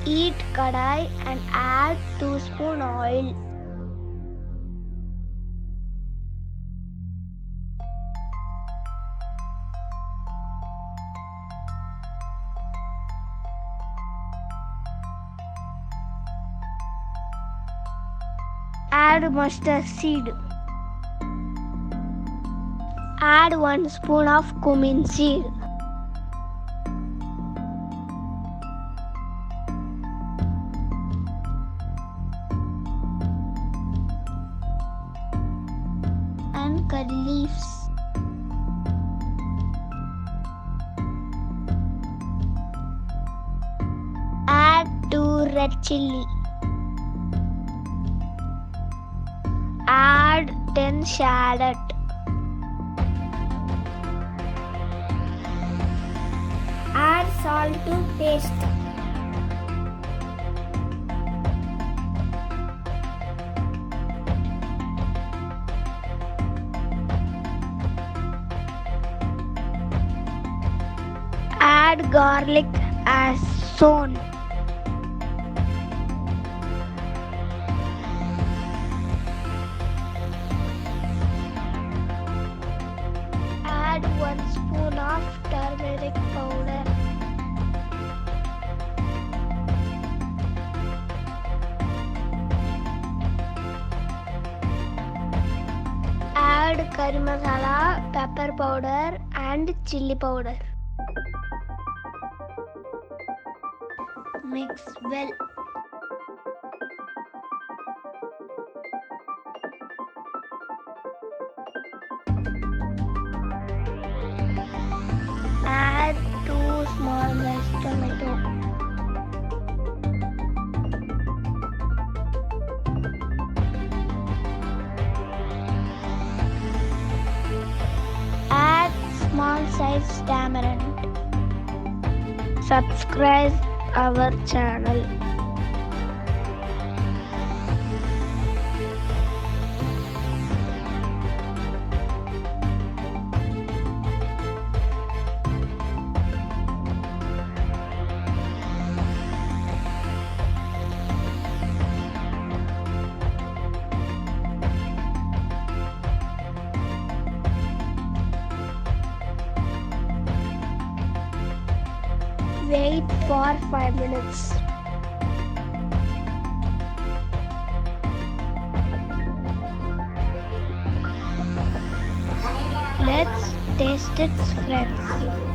Heat kadai and add 2 spoon oil. Add mustard seed. Add 1 spoon of cumin seed. And curry leaves. Add 2 red chilli. Add 10 shallot. Add salt to taste. Add garlic as sown. Add 1 spoon of turmeric powder. Add curry masala, pepper powder and chili powder. Mix well. Add 2 small sliced tomato. Add small sized tamarind. Subscribe our channel. Wait for 5 minutes. Let's taste it, friends.